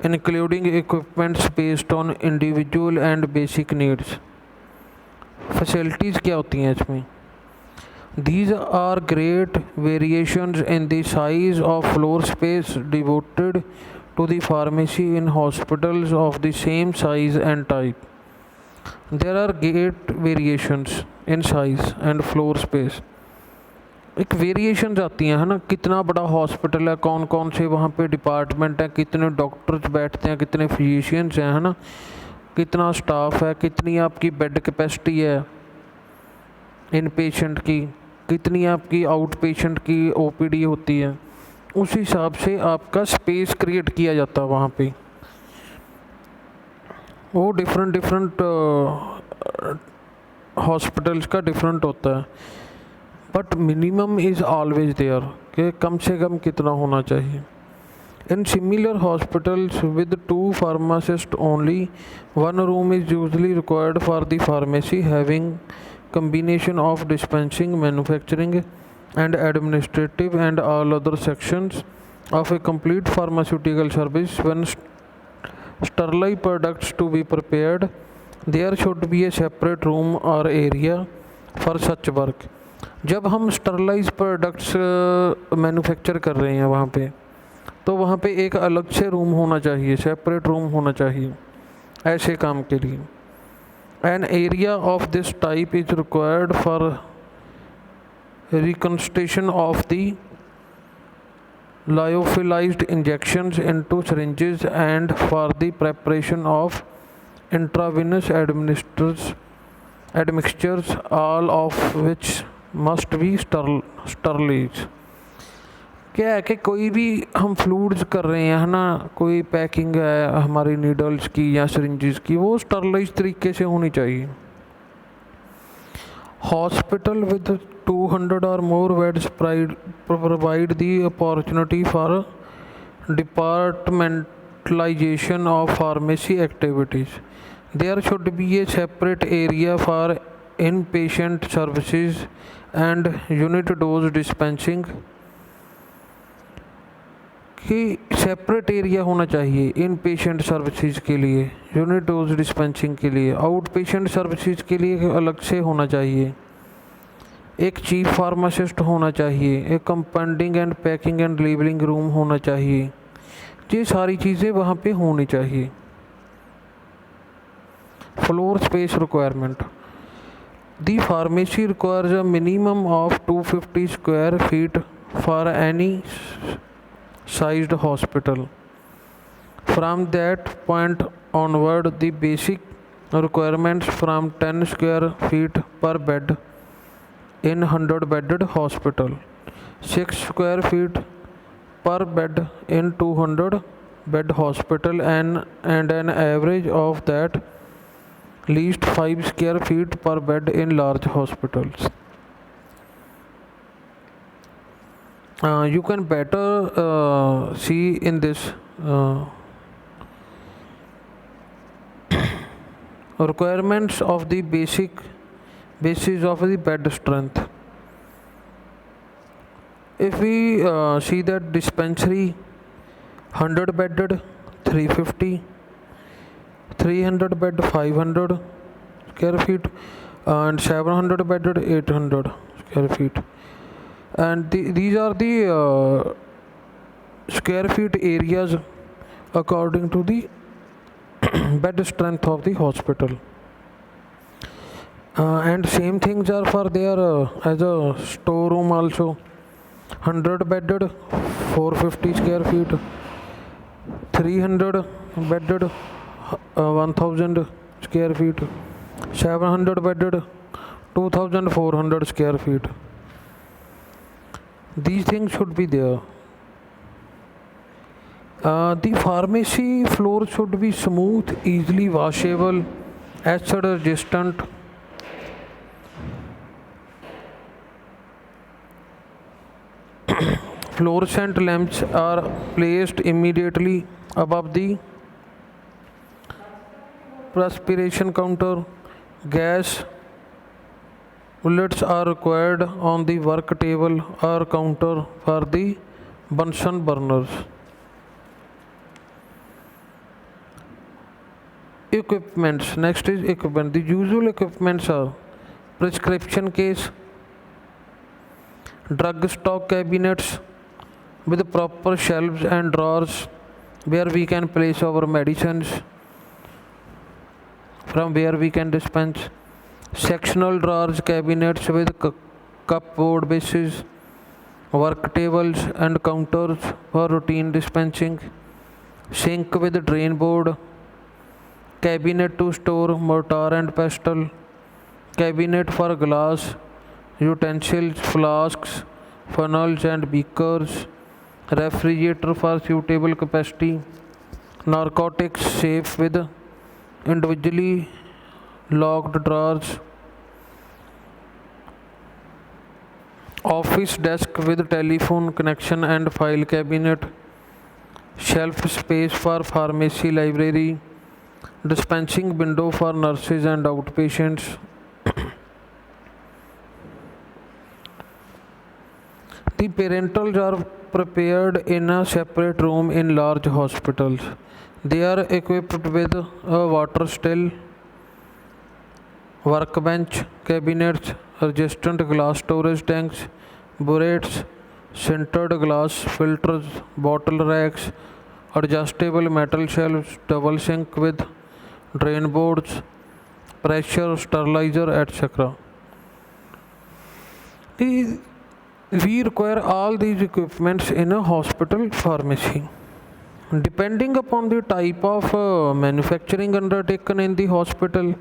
including equipments based on individual and basic needs. Facilities क्या होती हैं इसमें? These are great variations in the size of floor space devoted to the pharmacy in hospitals of the same size and type. There are great variations in size and floor space. एक variations आती हैं, है ना, कितना बड़ा hospital है, कौन कौन से वहाँ पे डिपार्टमेंट है, कितने डॉक्टर्स बैठते हैं, कितने फिजिशियंस हैं, है ना, कितना स्टाफ है, कितनी आपकी बेड कैपेसिटी है इन पेशेंट की, कितनी आपकी आउट पेशेंट की ओपीडी होती है। उस हिसाब से आपका स्पेस क्रिएट किया जाता है वहाँ पे। वो डिफरेंट हॉस्पिटल्स का डिफरेंट होता है, but minimum is always there कि कम से कम कितना होना चाहिए। In similar hospitals with two pharmacist only, one room is usually required for the pharmacy having combination of dispensing, manufacturing and administrative and all other sections of a complete pharmaceutical service. When sterile products to be prepared, there should be a separate room or area for such work. जब हम sterilise products manufacture कर रहे हैं वहाँ पे, तो वहाँ पे एक अलग से रूम होना चाहिए, सेपरेट रूम होना चाहिए ऐसे काम के लिए। An area of this type is required for reconstitution of the lyophilized injections into syringes and for the preparation of intravenous admixtures, all of which must be sterilized. क्या है कि कोई भी हम फ्लूइड्स कर रहे हैं, है ना, कोई पैकिंग है हमारी नीडल्स की या सिरिंजेस की, वो स्टरलाइज तरीके से होनी चाहिए। Hospital with 200 or more beds provide the opportunity for departmentalization of pharmacy activities. There should be a separate area for in patient services and unit dose dispensing. कि सेपरेट एरिया होना चाहिए इन patient services के लिए, unit dose dispensing के लिए। Out patient services के लिए अलग से होना चाहिए। एक चीफ फार्मासिस्ट होना चाहिए, एक compounding and packing and labelling room होना चाहिए। ये सारी चीज़ें वहाँ पे होनी चाहिए। Floor space requirement, the pharmacy requires a minimum of 250 square feet for any sized hospital. From that point onward, the basic requirements from 10 square feet per bed in 100 bedded hospital, 6 square feet per bed in 200 bed hospital, and an average of that least 5 square feet per bed in large hospitals. You can better see in this requirements of the basis of the bed strength. If we see that dispensary 100 bedded 350, 300 bed 500 square feet, and 700 bedded 800 square feet. And these are the square feet areas according to the bed strength of the hospital. And same things are for there as a storeroom also. 100 bedded 450 square feet, 300 bedded 1000 square feet, 700 bedded 2400 square feet. These things should be there. The pharmacy floor should be smooth, easily washable, acid resistant. Fluorescent lamps are placed immediately above the perspiration counter. Gas bullets are required on the work table or counter for the Bunsen burners. Equipments. Next is equipment. The usual equipments are prescription case, drug stock cabinets with proper shelves and drawers where we can place our medicines, from where we can dispense. Sectional drawers cabinets with cupboard bases, work tables and counters for routine dispensing, sink with drain board, cabinet to store mortar and pestle, cabinet for glass utensils, flasks, funnels and beakers, refrigerator for suitable capacity, narcotics safe with individually locked drawers, office desk with telephone connection and file cabinet, shelf space for pharmacy library, dispensing window for nurses and outpatients. The parentals are prepared in a separate room in large hospitals. They are equipped with a water still, workbench, cabinets, resistant glass storage tanks, burettes, sintered glass filters, bottle racks, adjustable metal shelves, double sink with drain boards, pressure sterilizer, etc. We require all these equipments in a hospital pharmacy. Depending upon the type of manufacturing undertaken in the hospital,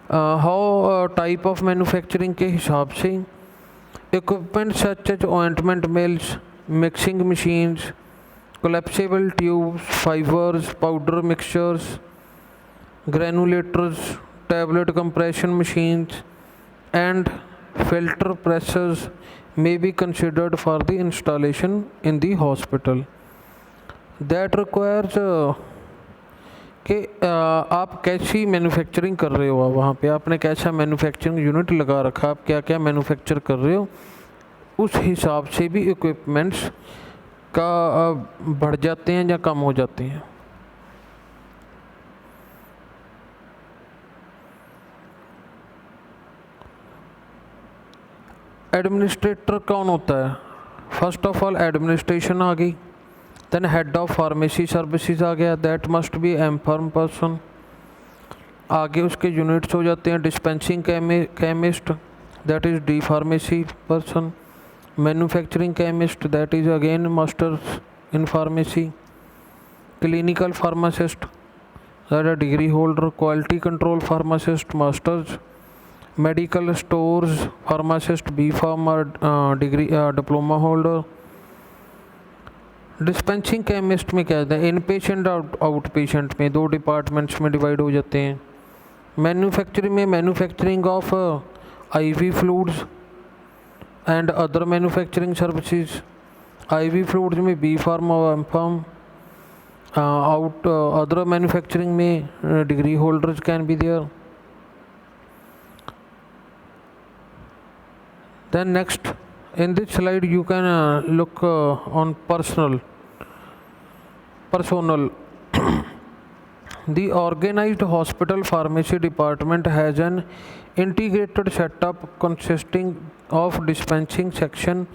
how type of manufacturing के हिसाब से equipment such as ointment mills, mixing machines, collapsible tubes, fibers, powder mixtures, granulators, tablet compression machines and filter presses may be considered for the installation in the hospital. That requires कि आप कैसी manufacturing कर रहे हो, वहाँ पे आपने कैसा मैन्युफैक्चरिंग यूनिट लगा रखा, आप क्या क्या मैन्युफैक्चर कर रहे हो, उस हिसाब से भी इक्विपमेंट्स का बढ़ जाते हैं या कम हो जाते हैं? एडमिनिस्ट्रेटर कौन होता है? फर्स्ट ऑफ ऑल एडमिनिस्ट्रेशन आ गई, then head of pharmacy services आ गया, that must be M pharm person. आगे उसके यूनिट्स हो जाते हैं, dispensing chemist, that is D pharmacy person, manufacturing chemist, that is again masters in pharmacy, clinical pharmacist, that is degree holder, quality control pharmacist masters, medical stores pharmacist B pharm degree diploma holder. Dispensing chemist में क्या होता है? इन patient out patient में दो departments में divide हो जाते हैं। मैन्युफैक्चरिंग में manufacturing of IV fluids and other manufacturing services. IV fluids में बी फार्म और M pharm. Out other manufacturing में degree holders can be there. Then next, in this slide you can look on personnel. The organized hospital pharmacy department has an integrated setup consisting of dispensing section,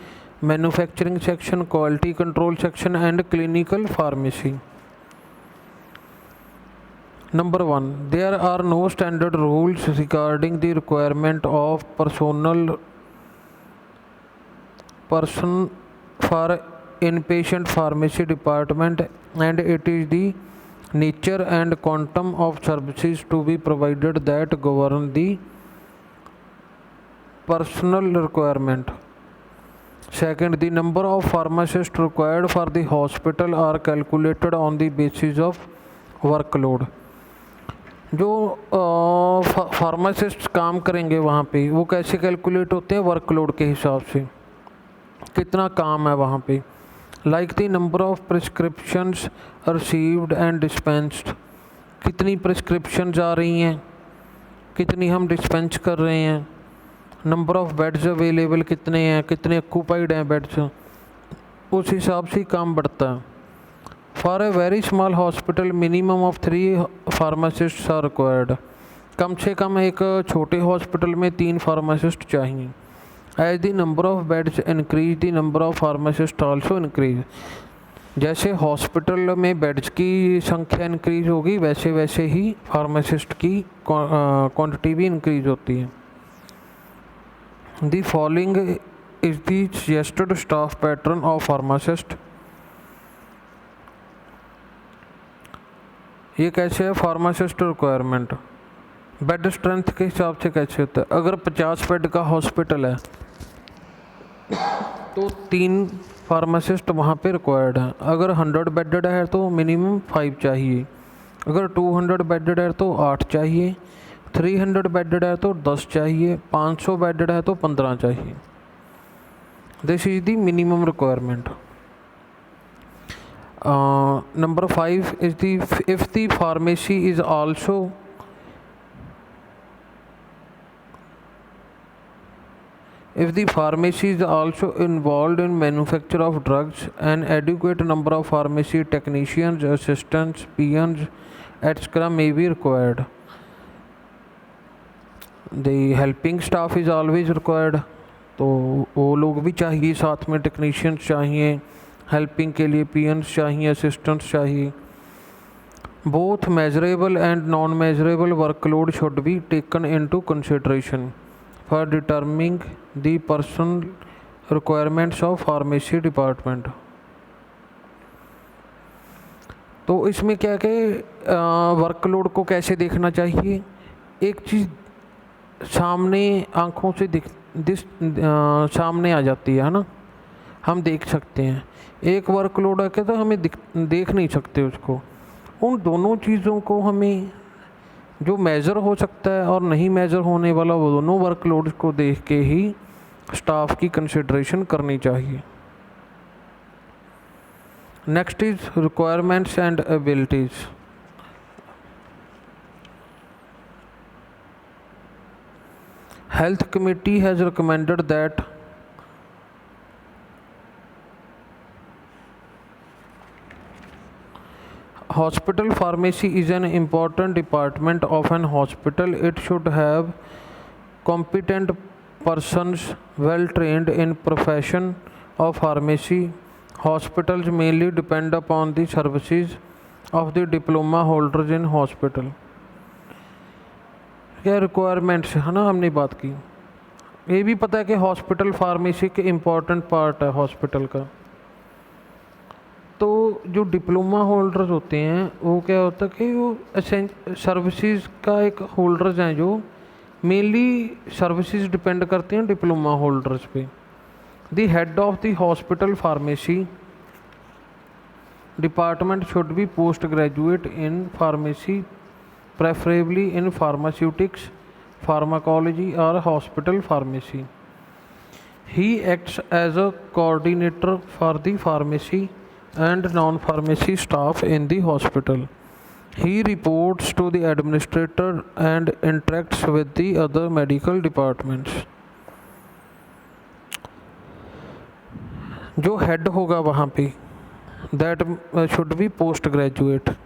manufacturing section, quality control section and clinical pharmacy. Number 1, there are no standard rules regarding the requirement of person for inpatient pharmacy department, and it is the nature and quantum of services to be provided that govern the personal requirement. Second, the number of pharmacists required for the hospital are calculated on the basis of workload. जो pharmacist काम करेंगे वहाँ पे वो कैसे calculate होते हैं? Workload के हिसाब से, कितना काम है वहाँ पे। Like the number of prescriptions received and dispensed, कितनी प्रिस्क्रिप्शंस आ रही हैं, कितनी हम डिस्पेंस कर रहे हैं। नंबर ऑफ बेड्स अवेलेबल कितने हैं, कितने ऑक्यूपाइड हैं बेड्स, उस हिसाब से काम बढ़ता है। For a very small hospital minimum of 3 pharmacist are required, कम से कम एक छोटे हॉस्पिटल में 3 फार्मासिस्ट चाहिए। As the number of beds increase the number of pharmacist also increase, जैसे हॉस्पिटल में बेड्स की संख्या इंक्रीज होगी वैसे वैसे ही फार्मासिस्ट की क्वांटिटी भी इंक्रीज होती है। The following is the suggested staff pattern of pharmacist. ये कैसे है? फार्मासिस्ट रिक्वायरमेंट बेड स्ट्रेंथ के हिसाब से कैसे होता है? अगर 50 बेड का हॉस्पिटल है तो 3 फार्मासिस्ट वहाँ पे रिक्वायर्ड हैं। अगर 100 बेडेड है तो मिनिमम 5 चाहिए, अगर 200 बेडेड है तो 8 चाहिए, 300 बेडेड है तो 10 चाहिए, 500 बेडेड है तो 15 चाहिए। This is the minimum requirement. Number 5 is if the pharmacy is also involved in manufacture of drugs, an adequate number of pharmacy technicians, assistants, peons, etc. may be required. The helping staff is always required, तो वो लोग भी चाहिए, साथ में technicians चाहिए, helping के लिए पियंस चाहिए, असिस्टेंट्स चाहिए। Both measurable and non measurable workload should be taken into consideration for डिटर्मिंग the personal requirements of pharmacy department. तो इसमें क्या कि वर्कलोड को कैसे देखना चाहिए? एक चीज़ सामने आँखों से सामने आ जाती है ना, हम देख सकते हैं। एक वर्कलोड है तो हमें देख नहीं सकते उसको। उन दोनों चीज़ों को हमें जो मेज़र हो सकता है और नहीं मेज़र होने वाला वो दोनों वर्कलोड को देख के ही स्टाफ की कंसिडरेशन करनी चाहिए। Next is requirements and abilities. Health committee has recommended that hospital pharmacy is an important department of an hospital. It should have competent persons well trained in profession of pharmacy. Hospitals mainly depend upon the services of the diploma holders in hospital. क्या requirements है ना, हमने बात की। ये भी पता है कि हॉस्पिटल फार्मेसी के इम्पॉर्टेंट पार्ट है हॉस्पिटल का। तो जो डिप्लोमा होल्डर्स होते हैं वो क्या होता है कि वो सर्विसेज का एक होल्डर्स हैं जो मेनली सर्विसेज डिपेंड करते हैं डिप्लोमा होल्डर्स पे। The head of the hospital pharmacy department should be post graduate in pharmacy, preferably in pharmaceutics, pharmacology or hospital pharmacy. He acts as a coordinator for the pharmacy and non-pharmacy staff in the hospital. He reports to the administrator and interacts with the other medical departments. जो head होगा वहाँ पे that should be post graduate.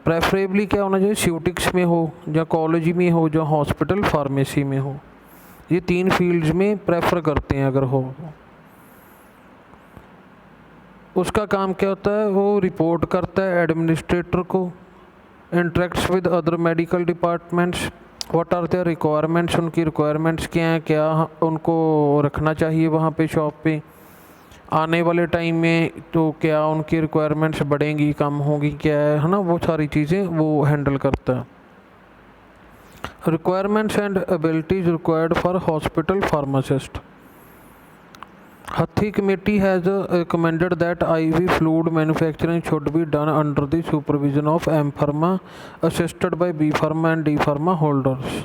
Preferably क्या होना चाहिए, स्यूटिक्स में हो या कॉलेज में हो या हॉस्पिटल फार्मेसी में हो। ये 3 फील्ड्स में प्रेफर करते हैं अगर हो। उसका काम क्या होता है, वो रिपोर्ट करता है एडमिनिस्ट्रेटर को, interacts with other medical departments, what are their requirements, उनकी रिक्वायरमेंट्स क्या हैं, क्या उनको रखना चाहिए वहाँ पे शॉप पे आने वाले टाइम में, तो क्या उनकी रिक्वायरमेंट्स बढ़ेंगी कम होगी क्या है ना, वो सारी चीज़ें वो हैंडल करता है। Requirements and abilities required for hospital pharmacist. Hathi committee has recommended that IV fluid manufacturing should be done under the supervision of M Pharma, assisted by B Pharma and D Pharma holders.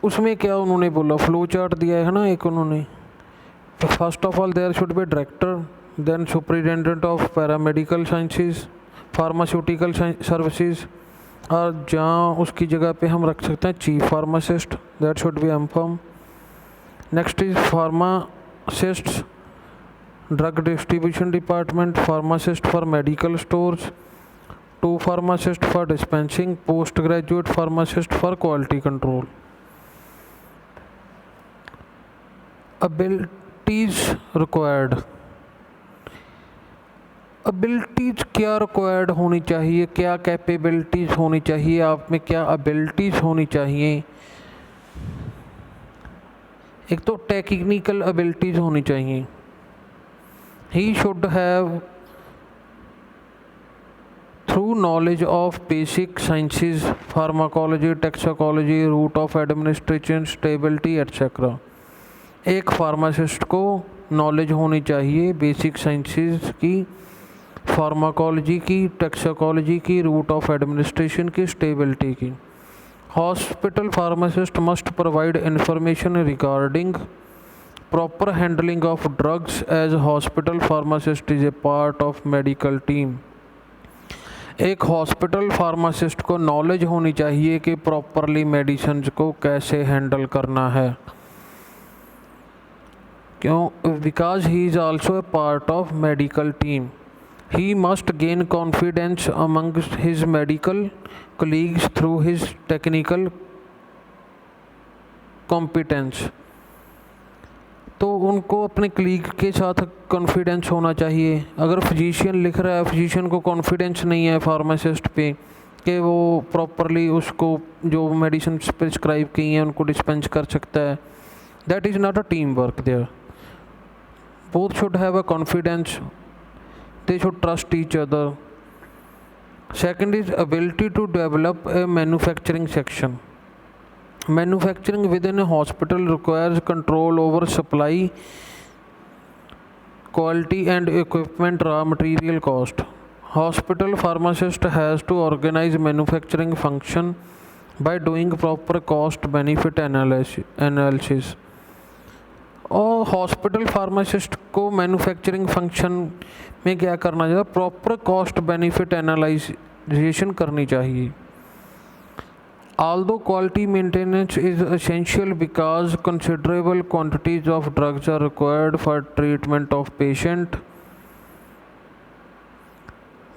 उसमें क्या उन्होंने बोला, flow chart दिया है ना एक उन्होंने। First of all there should be director, then superintendent of paramedical sciences, pharmaceutical services, और जहाँ उसकी जगह पे हम रख सकते हैं chief pharmacist, that should be M Pharm. Next is pharmacist drug distribution department, pharmacist for medical stores, 2 pharmacist for dispensing, post graduate pharmacist for quality control. Abilities required, abilities क्या रिक्वायर्ड होनी चाहिए, क्या कैपेबिलिटीज़ होनी चाहिए, आप में क्या abilities होनी चाहिए। एक तो टेक्निकल एबिलिटीज़ होनी चाहिए। He should have thorough knowledge of basic sciences, pharmacology, toxicology, route of administration, stability et cetera. एक फार्मासिस्ट को नॉलेज होनी चाहिए बेसिक साइंसेस की, फार्माकोलॉजी की, टॉक्सिकोलॉजी की, रूट ऑफ एडमिनिस्ट्रेशन की, स्टेबिलिटी की। Hospital pharmacist must provide information regarding proper handling of drugs as hospital pharmacist is a part of medical team. एक हॉस्पिटल फार्मासिस्ट को नॉलेज होनी चाहिए कि प्रॉपरली मेडिसिन को कैसे हैंडल करना है, क्यों, because he is also a part of medical team. He must gain confidence among his medical colleagues through his technical competence. तो उनको अपने कलीग के साथ कॉन्फिडेंस होना चाहिए। अगर फिजिशियन लिख रहा है, फिजिशियन को कॉन्फिडेंस नहीं है फार्मासिस्ट पे कि वो प्रॉपरली उसको जो मेडिसिन प्रिस्क्राइब की हैं उनको डिस्पेंस कर सकता है, that is not a team work there. Both should have a confidence, they should trust each other. Second is ability to develop a manufacturing section. Manufacturing within a hospital requires control over supply, quality and equipment, raw material cost. Hospital pharmacist has to organize manufacturing function by doing proper cost benefit analysis. और hospital pharmacist को manufacturing function में क्या करना चाहिए, proper cost benefit analysation करनी चाहिए। Although quality maintenance is essential because considerable quantities of drugs are required for treatment of patient,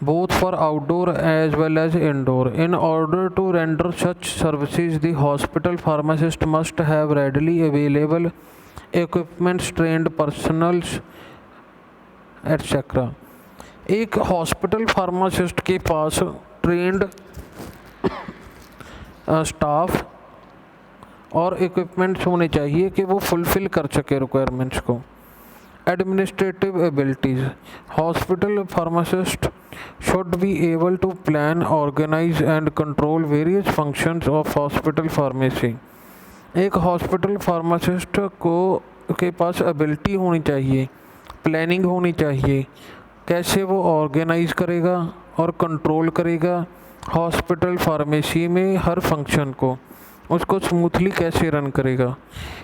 both for outdoor as well as indoor. In order to render such services, the hospital pharmacist must have readily available equipment, trained personnels, etc. एक hospital pharmacist के पास trend staff और equipments होने चाहिए कि वो fulfil कर सके requirements को। Administrative abilities, hospital pharmacist should be able to plan, organize and control various functions of hospital pharmacy. एक हॉस्पिटल फार्मासिस्ट को के पास एबिलिटी होनी चाहिए, प्लानिंग होनी चाहिए, कैसे वो ऑर्गेनाइज करेगा और कंट्रोल करेगा हॉस्पिटल फार्मेसी में हर फंक्शन को, उसको स्मूथली कैसे रन करेगा।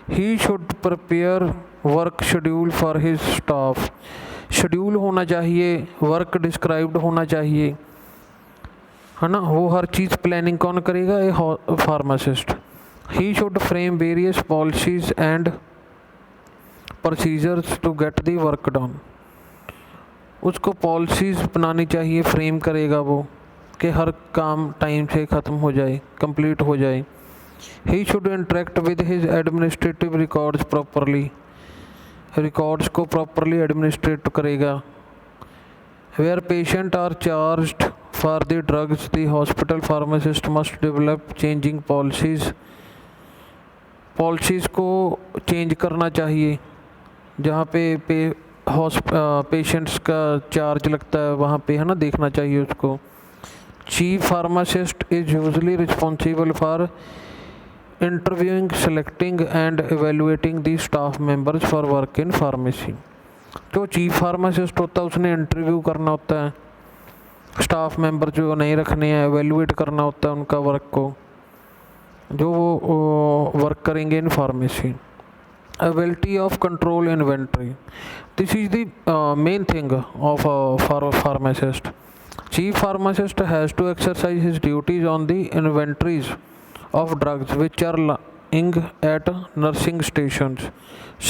He should prepare work schedule for his staff, schedule होना चाहिए, वर्क डिस्क्राइब्ड होना चाहिए, है ना। वो हर चीज़ प्लानिंग कौन करेगा, a pharmacist. He should frame various policies and procedures to get the work done, उसको पॉलिसीज़ बनानी चाहिए, फ्रेम करेगा वो कि हर काम टाइम से ख़त्म हो जाए, कंप्लीट हो जाए। He should interact with his administrative records properly, records को प्रॉपरली एडमिनिस्ट्रेट करेगा। Where patient are charged for the drugs the hospital pharmacist must develop changing policies, policies को चेंज करना चाहिए। जहाँ पे पेशेंट्स का चार्ज लगता है वहाँ पे, है ना, देखना चाहिए उसको। Chief pharmacist is usually responsible for interviewing, selecting and evaluating the staff members for work in pharmacy. जो चीफ फार्मासिस्ट होता है उसने इंटरव्यू करना होता है, स्टाफ मेंबर जो नहीं रखने हैं, एवेलुएट करना होता है उनका वर्क को, जो वो वर्क करेंगे in pharmacy. Ability of control inventory, this is the main thing of a pharmacist. Chief pharmacist has to exercise his duties on the inventories of drugs which are lying at nursing stations,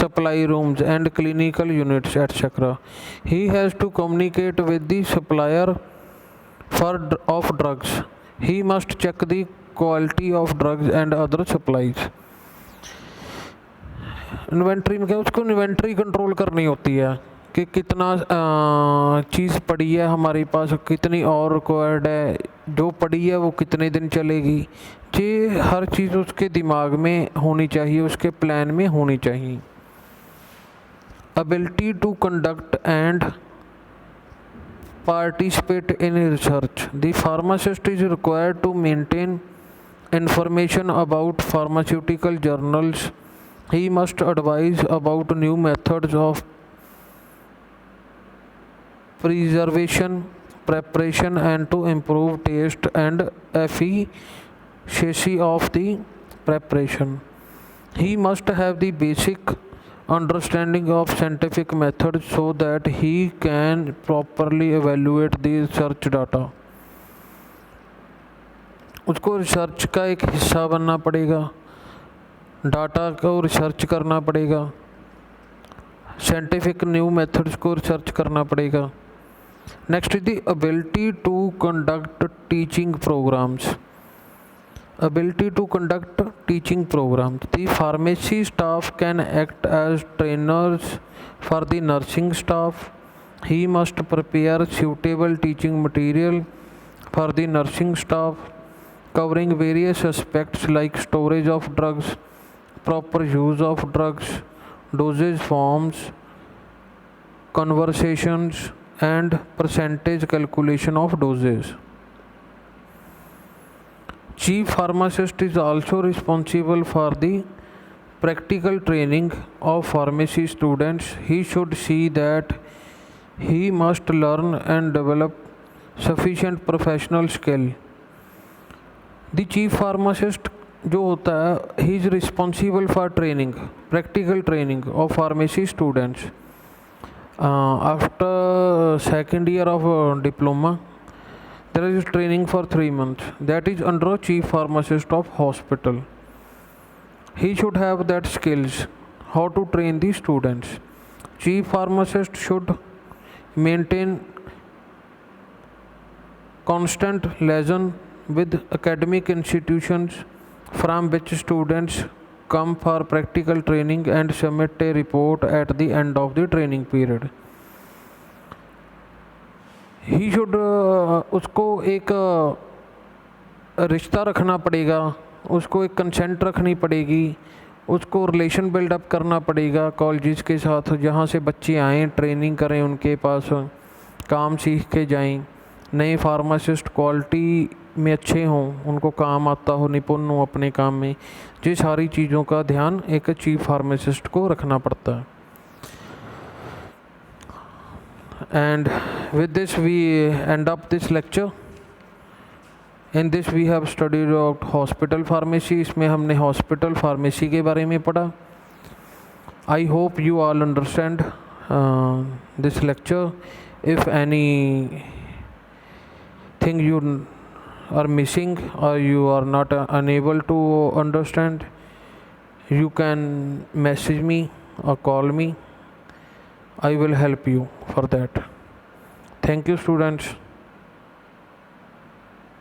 supply rooms and clinical units, etc. He has to communicate with the supplier of drugs. He must check the quality of drugs and other supplies. Inventory में क्या, उसको inventory control करनी होती है कि कितना चीज़ पड़ी है हमारे पास, कितनी और रिक्वायर्ड है, जो पड़ी है वो कितने दिन चलेगी। ये हर चीज़ उसके दिमाग में होनी चाहिए, उसके प्लान में होनी चाहिए। Ability to conduct and participate in research, the pharmacist is required to maintain information about pharmaceutical journals. He must advise about new methods of preservation, preparation and to improve taste and efficacy of the preparation. He must have the basic understanding of scientific methods so that he can properly evaluate the research data. उसको research का एक हिस्सा बनना पड़ेगा, data को research करना पड़ेगा, scientific new methods को रिसर्च करना पड़ेगा। Next is the ability to conduct teaching programmes, ability to conduct teaching programmes. The pharmacy staff can act as trainers for the nursing staff. He must prepare suitable teaching material for the nursing staff covering various aspects like storage of drugs, proper use of drugs, dosage forms, conversations and percentage calculation of doses. Chief pharmacist is also responsible for the practical training of pharmacy students. He should see that he must learn and develop sufficient professional skill. The chief pharmacist जो होता है, ही is responsible for training, practical training of pharmacy students after second year of diploma. There is training for 3 months. That is under a chief pharmacist of hospital. He should have that skills how to train the students. Chief pharmacist should maintain constant liaison with academic institutions from which students come for practical training and submit a report at the end of the training period. He should उसको एक रिश्ता रखना पड़ेगा, उसको एक consent रखनी पड़ेगी, उसको रिलेशन बिल्डअप करना पड़ेगा कॉलेजेस के साथ, जहाँ से बच्चे आएँ, ट्रेनिंग करें, उनके पास काम सीख के जाएं। नए फार्मासिस्ट क्वालिटी में अच्छे हों, उनको काम आता हो, निपुण हो अपने काम में। ये सारी चीज़ों का ध्यान एक चीफ फार्मासिस्ट को रखना पड़ता है। And with this we end up this lecture. In this we have studied about hospital pharmacy. इसमें हमने hospital pharmacy के बारे में पढ़ा। I hope you all understand this lecture. If any thing you are missing or you are not unable to understand, you can message me or call me. I will help you for that. Thank you, students.